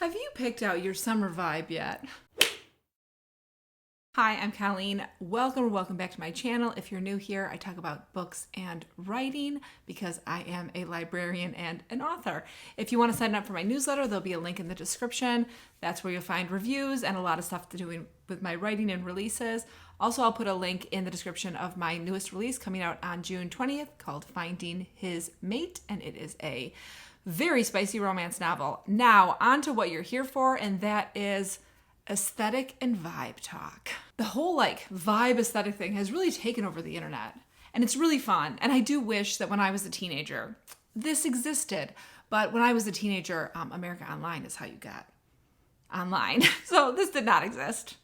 Have you picked out your summer vibe yet? Hi, I'm Colleen. Welcome back to my channel. If you're new here, I talk about books and writing because I am a librarian and an author. If you want to sign up for my newsletter, there'll be a link in the description. That's where you'll find reviews and a lot of stuff to do with my writing and releases. Also, I'll put a link in the description of my newest release coming out on June 20th called Finding His Mate, and it is a very spicy romance novel. Now, on to what you're here for, and that is aesthetic and vibe talk. The whole vibe aesthetic thing has really taken over the internet, and it's really fun. And I do wish that when I was a teenager, this existed. But when I was a teenager, America Online is how you got online. So this did not exist.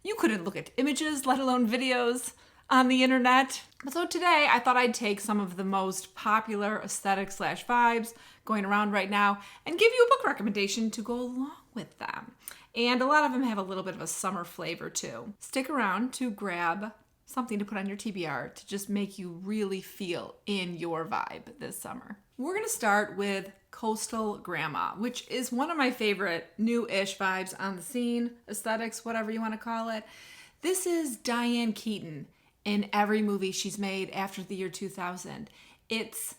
You couldn't look at images, let alone videos on the internet. So today I thought I'd take some of the most popular aesthetic / vibes going around right now and give you a book recommendation to go along with them. And a lot of them have a little bit of a summer flavor too. Stick around to grab something to put on your TBR to just make you really feel in your vibe this summer. We're gonna start with Coastal Grandma, which is one of my favorite new-ish vibes on the scene, aesthetics, whatever you wanna call it. This is Diane Keaton in every movie she's made after the year 2000. It's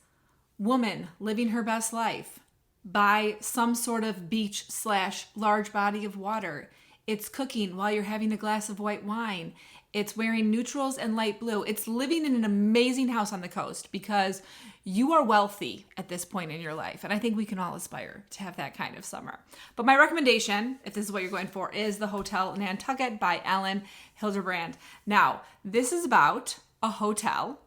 woman living her best life by some sort of beach / large body of water. It's cooking while you're having a glass of white wine. It's wearing neutrals and light blue. It's living in an amazing house on the coast because you are wealthy at this point in your life. And I think we can all aspire to have that kind of summer. But my recommendation, if this is what you're going for, is The Hotel Nantucket by Ellen Hilderbrand. Now, this is about a hotel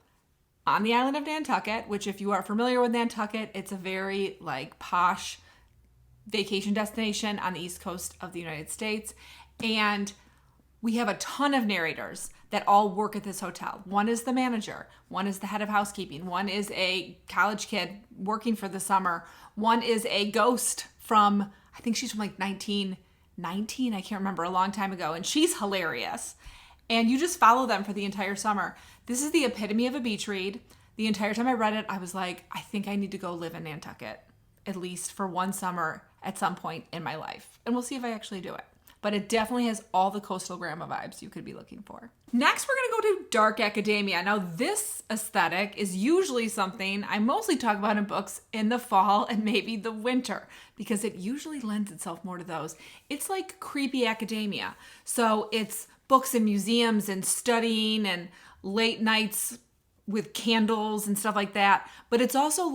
on the island of Nantucket, which if you are familiar with Nantucket, it's a very posh vacation destination on the east coast of the United States. And we have a ton of narrators that all work at this hotel. One is the manager, one is the head of housekeeping, one is a college kid working for the summer, one is a ghost from, I think she's from 1919, I can't remember, a long time ago, and she's hilarious. And you just follow them for the entire summer. This is the epitome of a beach read. The entire time I read it, I was like, I think I need to go live in Nantucket, at least for one summer at some point in my life. And we'll see if I actually do it. But it definitely has all the Coastal Grandma vibes you could be looking for. Next, we're gonna go to dark academia. Now, this aesthetic is usually something I mostly talk about in books in the fall and maybe the winter, because it usually lends itself more to those. It's like creepy academia. So it's books in museums and studying and late nights with candles and stuff like that. But it's also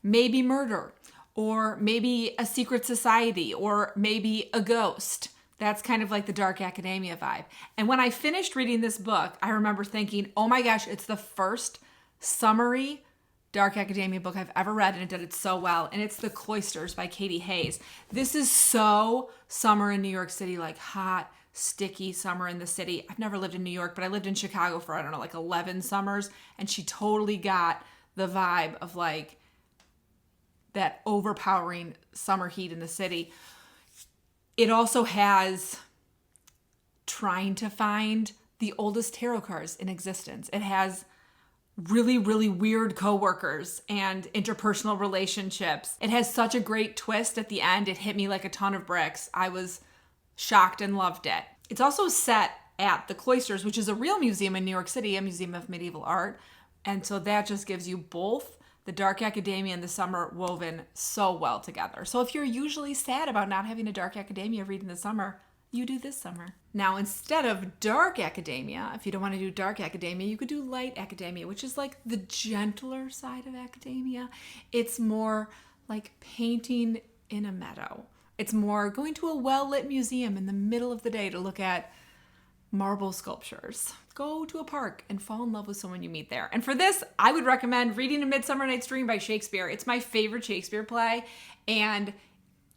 maybe murder, or maybe a secret society, or maybe a ghost. That's kind of the dark academia vibe. And when I finished reading this book, I remember thinking, oh my gosh, it's the first summery dark academia book I've ever read, and it did it so well. And it's The Cloisters by Katie Hayes. This is so summer in New York City, hot, sticky summer in the city. I've never lived in New York, but I lived in Chicago for, 11 summers. And she totally got the vibe of that overpowering summer heat in the city. It also has trying to find the oldest tarot cards in existence. It has really, really weird coworkers and interpersonal relationships. It has such a great twist at the end. It hit me like a ton of bricks. I was shocked and loved it. It's also set at the Cloisters, which is a real museum in New York City, a museum of medieval art. And so that just gives you both the dark academia and the summer woven so well together. So if you're usually sad about not having a dark academia read in the summer, you do this summer. Now, instead of dark academia, if you don't want to do dark academia, you could do light academia, which is the gentler side of academia. It's more like painting in a meadow. It's more going to a well-lit museum in the middle of the day to look at marble sculptures. Go to a park and fall in love with someone you meet there. And for this, I would recommend reading A Midsummer Night's Dream by Shakespeare. It's my favorite Shakespeare play, and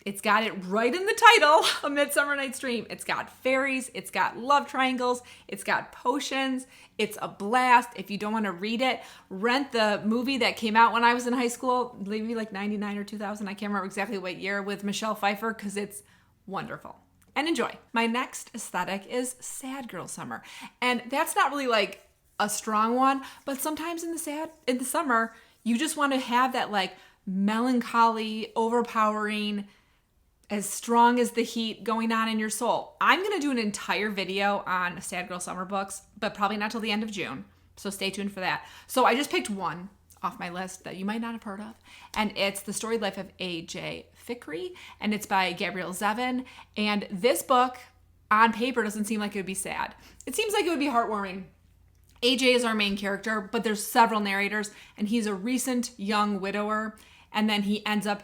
it's got it right in the title, A Midsummer Night's Dream. It's got fairies, it's got love triangles, it's got potions. It's a blast. If you don't want to read it, rent the movie that came out when I was in high school, maybe 99 or 2000. I can't remember exactly what year, with Michelle Pfeiffer, because it's wonderful. And enjoy. My next aesthetic is sad girl summer. And that's not really a strong one, but sometimes in the summer, you just want to have that melancholy, overpowering as strong as the heat going on in your soul. I'm going to do an entire video on Sad Girl Summer books, but probably not till the end of June. So stay tuned for that. So I just picked one off my list that you might not have heard of, and it's The Storied Life of A.J. Fikry, and it's by Gabrielle Zevin. And this book on paper doesn't seem like it would be sad. It seems like it would be heartwarming. AJ is our main character, but there's several narrators, and he's a recent young widower, and then he ends up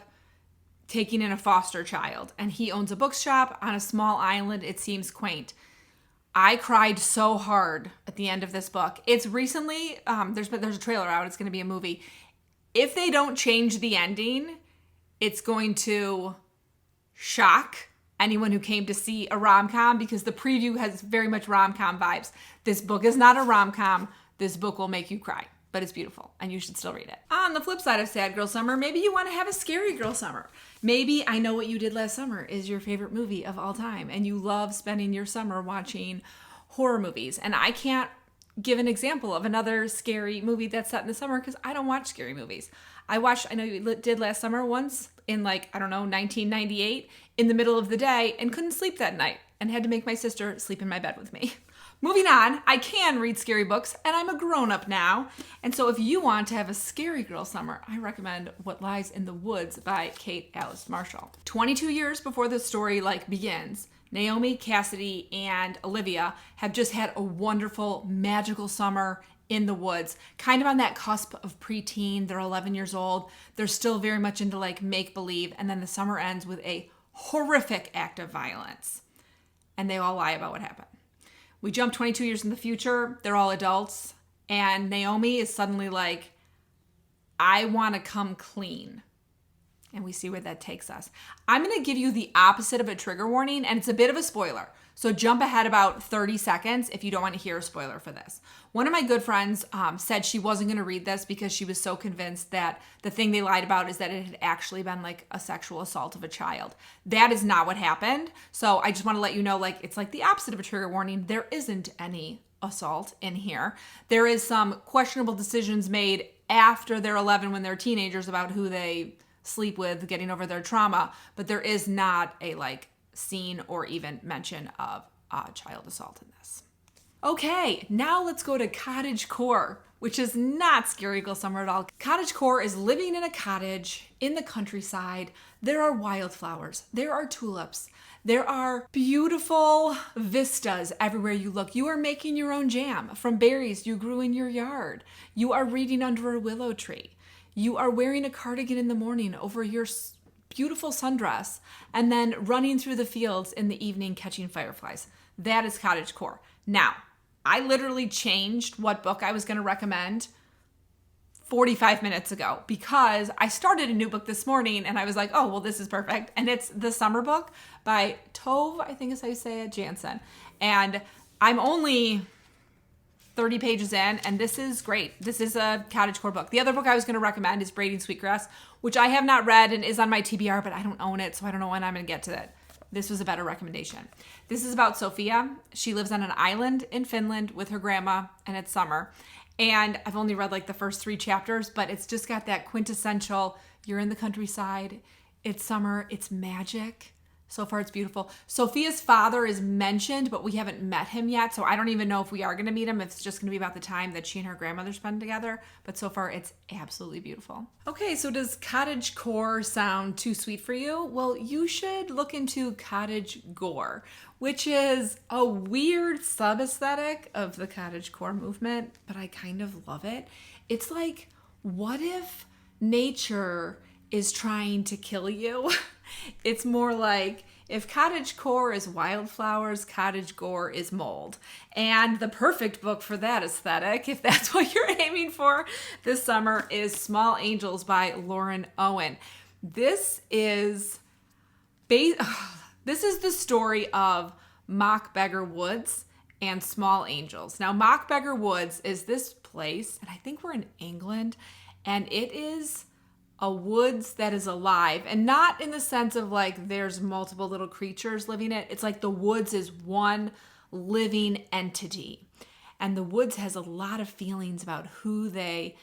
taking in a foster child, and he owns a bookshop on a small island. It seems quaint. I cried so hard at the end of this book. It's recently, there's a trailer out. It's going to be a movie. If they don't change the ending, it's going to shock anyone who came to see a rom-com, because the preview has very much rom-com vibes. This book is not a rom-com. This book will make you cry, but it's beautiful and you should still read it. On the flip side of Sad Girl Summer, maybe you want to have a Scary Girl Summer. Maybe I Know What You Did Last Summer is your favorite movie of all time and you love spending your summer watching horror movies. And I can't give an example of another scary movie that's set in the summer because I don't watch scary movies. I watched I Know You Did Last Summer once in 1998 in the middle of the day and couldn't sleep that night and had to make my sister sleep in my bed with me. Moving on, I can read scary books and I'm a grown-up now. And so if you want to have a scary girl summer, I recommend What Lies in the Woods by Kate Alice Marshall. 22 years before the story begins, Naomi, Cassidy, and Olivia have just had a wonderful, magical summer in the woods, kind of on that cusp of preteen. They're 11 years old. They're still very much into make-believe. And then the summer ends with a horrific act of violence. And they all lie about what happened. We jump 22 years in the future. They're all adults. And Naomi is suddenly like, I want to come clean. And we see where that takes us. I'm going to give you the opposite of a trigger warning, and it's a bit of a spoiler. So jump ahead about 30 seconds if you don't want to hear a spoiler for this. One of my good friends said she wasn't going to read this because she was so convinced that the thing they lied about is that it had actually been a sexual assault of a child. That is not what happened. So I just want to let you know, it's the opposite of a trigger warning. There isn't any assault in here. There is some questionable decisions made after they're 11 when they're teenagers about who they sleep with, getting over their trauma, but there is not a scene or even mention of child assault in this. Okay, now let's go to Cottagecore, which is not Scary Girl Summer at all. Cottagecore is living in a cottage in the countryside. There are wildflowers, there are tulips, there are beautiful vistas everywhere you look. You are making your own jam from berries you grew in your yard. You are reading under a willow tree. You are wearing a cardigan in the morning over your beautiful sundress and then running through the fields in the evening catching fireflies. That is Cottagecore. Now, I literally changed what book I was going to recommend 45 minutes ago because I started a new book this morning and I was like, oh, well, this is perfect. And it's the summer book by Tove, I think is how you say it, Jansen. And I'm only 30 pages in, and this is great. This is a Cottagecore book. The other book I was going to recommend is Braiding Sweetgrass, which I have not read and is on my TBR, but I don't own it, so I don't know when I'm going to get to it. This was a better recommendation. This is about Sophia. She lives on an island in Finland with her grandma, and it's summer. And I've only read the first 3 chapters, but it's just got that quintessential, you're in the countryside, it's summer, it's magic. So far, it's beautiful. Sophia's father is mentioned, but we haven't met him yet. So I don't even know if we are going to meet him. It's just going to be about the time that she and her grandmother spend together. But so far, it's absolutely beautiful. Okay, so does Cottagecore sound too sweet for you? Well, you should look into Cottagegore, which is a weird sub-aesthetic of the Cottagecore movement, but I kind of love it. It's what if nature is trying to kill you? It's more if Cottagecore is wildflowers, Cottagegore is mold. And the perfect book for that aesthetic, if that's what you're aiming for this summer, is Small Angels by Lauren Owen. This is the story of Mock Beggar Woods and Small Angels. Now, Mock Beggar Woods is this place, and I think we're in England, and it is a woods that is alive, and not in the sense of there's multiple little creatures living in it. It's the woods is one living entity, and the woods has a lot of feelings about who they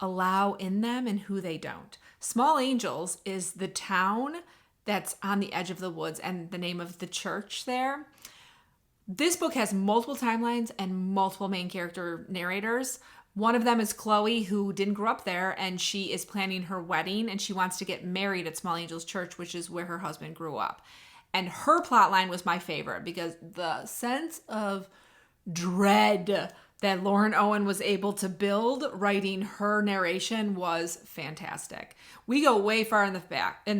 allow in them and who they don't. Small Angels is the town that's on the edge of the woods and the name of the church there. This book has multiple timelines and multiple main character narrators. One of them is Chloe, who didn't grow up there, and she is planning her wedding, and she wants to get married at Small Angels Church, which is where her husband grew up. And her plot line was my favorite because the sense of dread that Lauren Owen was able to build writing her narration was fantastic. We go way far in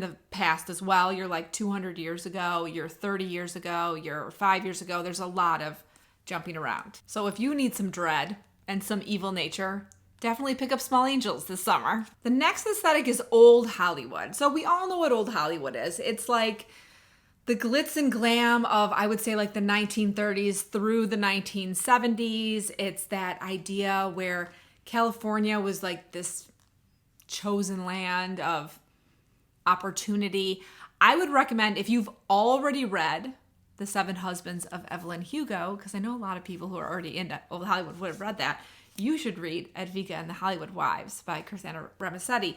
the past as well. You're like 200 years ago, you're 30 years ago, you're 5 years ago. There's a lot of jumping around. So if you need some dread and some evil nature, definitely pick up Small Angels this summer. The next aesthetic is old Hollywood. So we all know what old Hollywood is. It's like the glitz and glam of, I would say, like the 1930s through the 1970s. It's that idea where California was like this chosen land of opportunity. I would recommend, if you've already read The Seven Husbands of Evelyn Hugo, because I know a lot of people who are already into old Hollywood would have read that, you should read Edvika and the Hollywood Wives by Christina Ramisetti.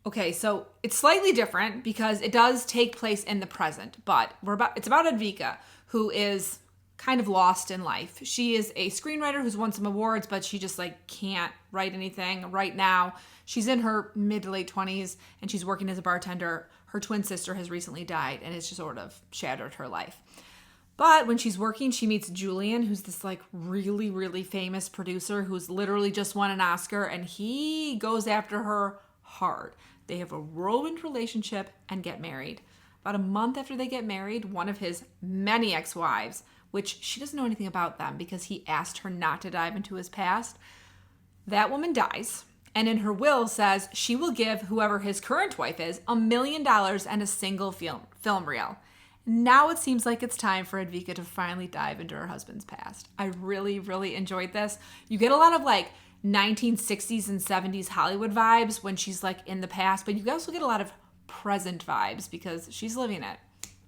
Okay, so it's slightly different because it does take place in the present, but it's about Edvika, who is kind of lost in life. She is a screenwriter who's won some awards, but she just like can't write anything right now. She's in her mid to late 20s and she's working as a bartender. Her twin sister has recently died and it's just sort of shattered her life. But when she's working, she meets Julian, who's this like really, really famous producer who's literally just won an Oscar, and he goes after her hard. They have a whirlwind relationship and get married. About a month after they get married, one of his many ex-wives, which she doesn't know anything about them because he asked her not to dive into his past, that woman dies. And in her will says she will give whoever his current wife is $1 million and a single film reel. Now it seems like it's time for Edvika to finally dive into her husband's past. I really, really enjoyed this. You get a lot of like 1960s and 70s Hollywood vibes when she's like in the past, but you also get a lot of present vibes because she's living it.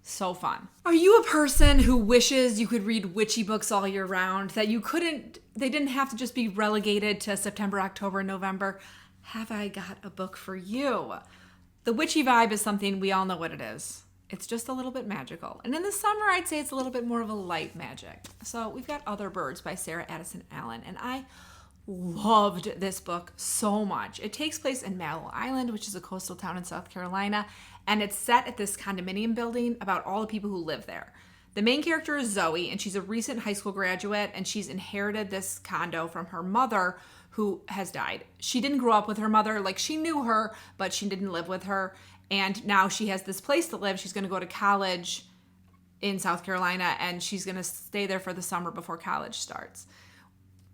So fun. Are you a person who wishes you could read witchy books all year round, that they didn't have to just be relegated to September, October, and November? Have I got a book for you? The witchy vibe is something we all know what it is. It's just a little bit magical. And in the summer, I'd say it's a little bit more of a light magic. So we've got Other Birds by Sarah Addison Allen, and I loved this book so much. It takes place in Mallow Island, which is a coastal town in South Carolina, and it's set at this condominium building about all the people who live there. The main character is Zoe, and she's a recent high school graduate, and she's inherited this condo from her mother, who has died. She didn't grow up with her mother. Like, she knew her, but she didn't live with her, and now she has this place to live. She's going to go to college in South Carolina, and she's going to stay there for the summer before college starts.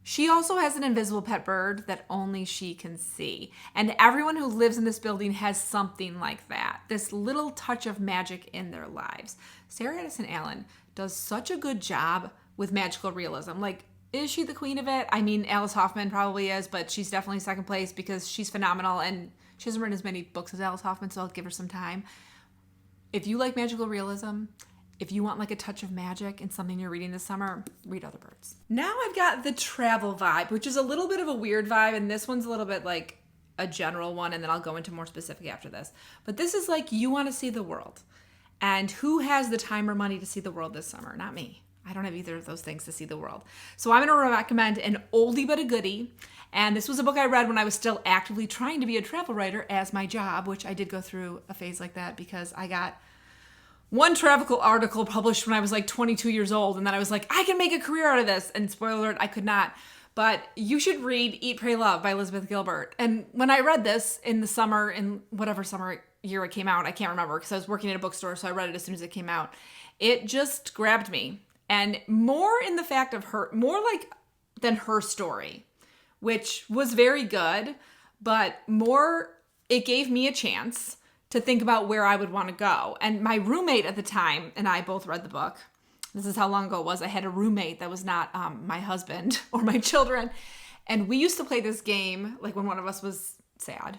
She also has an invisible pet bird that only she can see. And everyone who lives in this building has something like that. This little touch of magic in their lives. Sarah Addison Allen does such a good job with magical realism. Like, is she the queen of it? I mean, Alice Hoffman probably is, but she's definitely second place because she's phenomenal, and she hasn't written as many books as Alice Hoffman, so I'll give her some time. If you like magical realism, if you want like a touch of magic in something you're reading this summer, read Other Birds. Now I've got the travel vibe, which is a little bit of a weird vibe, and this one's a little bit like a general one, and then I'll go into more specific after this. But this is like, you want to see the world. And who has the time or money to see the world this summer? Not me. I don't have either of those things to see the world. So I'm going to recommend an oldie but a goodie. And this was a book I read when I was still actively trying to be a travel writer as my job, which I did go through a phase like that because I got one travel article published when I was like 22 years old, and then I was like, I can make a career out of this. And spoiler alert, I could not. But you should read Eat, Pray, Love by Elizabeth Gilbert. And when I read this in the summer, in whatever summer year it came out, I can't remember because I was working at a bookstore, so I read it as soon as it came out. It just grabbed me. And more in the fact of her, more like than her story, which was very good, but more, it gave me a chance to think about where I would want to go. And my roommate at the time and I both read the book. This is how long ago it was. I had a roommate that was not my husband or my children. And we used to play this game, like when one of us was sad,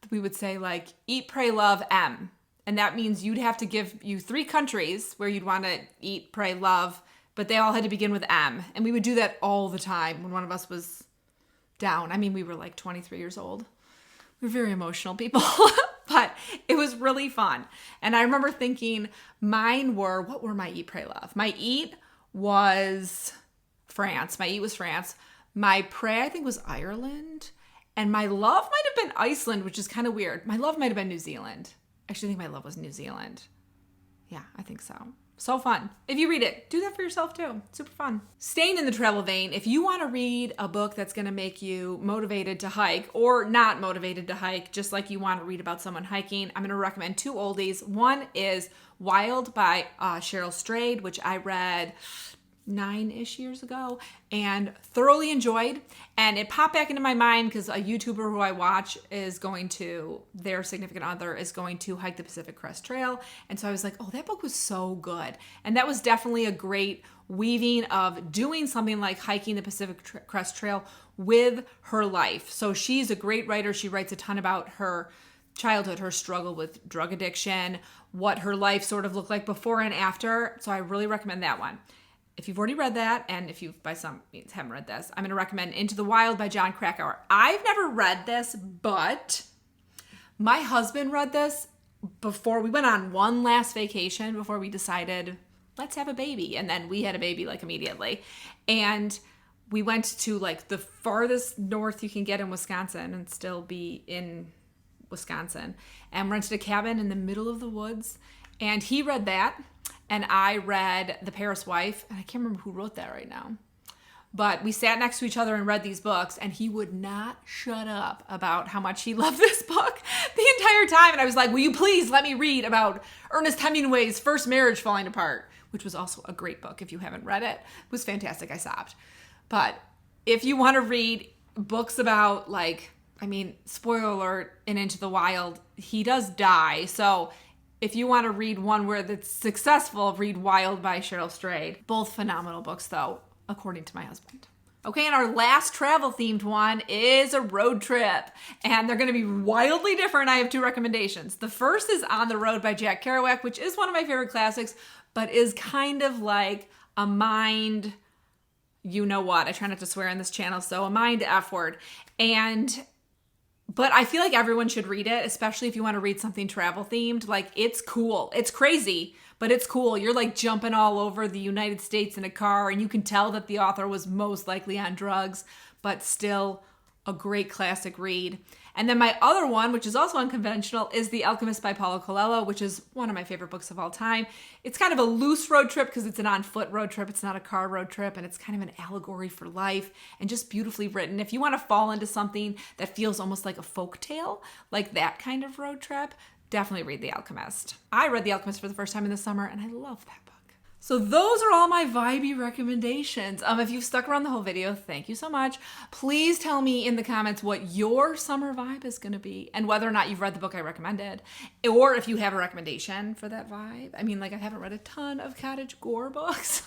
we would say like, eat, pray, love, M. And that means you'd have to give you 3 countries where you'd want to eat, pray, love, but they all had to begin with M. And we would do that all the time when one of us was down. I mean, we were like 23 years old. We were very emotional people. but it was really fun. And I remember thinking what were my eat, pray, love? My eat was France. My pray, I think, was Ireland. And my love might have been Iceland, which is kind of weird. My love might have been New Zealand. Actually, I think my love was New Zealand. Yeah, I think so. So fun. If you read it, do that for yourself too. Super fun. Staying in the travel vein, if you want to read a book that's going to make you motivated to hike or not motivated to hike, just like you want to read about someone hiking, I'm going to recommend two oldies. One is Wild by Cheryl Strayed, which I read 9-ish years ago and thoroughly enjoyed. And it popped back into my mind because a YouTuber who I watch their significant other is going to hike the Pacific Crest Trail. And so I was like, oh, that book was so good. And that was definitely a great weaving of doing something like hiking the Pacific Crest Trail with her life. So she's a great writer. She writes a ton about her childhood, her struggle with drug addiction, what her life sort of looked like before and after. So I really recommend that one. If you've already read that, and if you by some means haven't read this, I'm going to recommend Into the Wild by Jon Krakauer. I've never read this, but my husband read this before we went on one last vacation before we decided, let's have a baby. And then we had a baby like immediately. And we went to like the farthest north you can get in Wisconsin and still be in Wisconsin, and rented a cabin in the middle of the woods. And he read that. And I read The Paris Wife, and I can't remember who wrote that right now. But we sat next to each other and read these books, and he would not shut up about how much he loved this book the entire time. And I was like, will you please let me read about Ernest Hemingway's first marriage falling apart, which was also a great book if you haven't read it. It was fantastic. I sobbed. But if you want to read books about, spoiler alert, in Into the Wild, he does die. So if you want to read one where that's successful, read Wild by Cheryl Strayed. Both phenomenal books, though, according to my husband. Okay, and our last travel-themed one is a road trip. And they're going to be wildly different. I have two recommendations. The first is On the Road by Jack Kerouac, which is one of my favorite classics, but is kind of like a mind, you know what. I try not to swear on this channel, so a mind F word. But I feel like everyone should read it, especially if you want to read something travel themed. Like, it's cool. It's crazy, but it's cool. You're like jumping all over the United States in a car, and you can tell that the author was most likely on drugs, but still a great classic read. And then my other one, which is also unconventional, is The Alchemist by Paulo Coelho, which is one of my favorite books of all time. It's kind of a loose road trip because it's an on-foot road trip. It's not a car road trip, and it's kind of an allegory for life and just beautifully written. If you want to fall into something that feels almost like a folk tale, like that kind of road trip, definitely read The Alchemist. I read The Alchemist for the first time in the summer, and I love that book. So those are all my vibey recommendations. If you've stuck around the whole video, thank you so much. Please tell me in the comments what your summer vibe is going to be and whether or not you've read the book I recommended, or if you have a recommendation for that vibe. I haven't read a ton of Cottagegore books.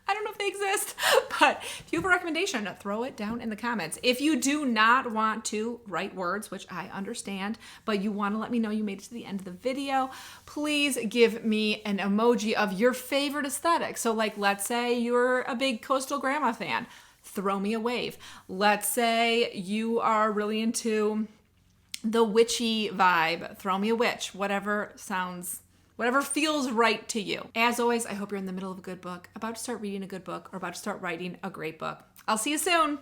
I don't know if they exist, but if you have a recommendation, throw it down in the comments. If you do not want to write words, which I understand, but you want to let me know you made it to the end of the video, please give me an emoji of your favorite aesthetic. So let's say you're a big Coastal Grandma fan, throw me a wave. Let's say you are really into the witchy vibe, throw me a witch, whatever feels right to you. As always, I hope you're in the middle of a good book, about to start reading a good book, or about to start writing a great book. I'll see you soon.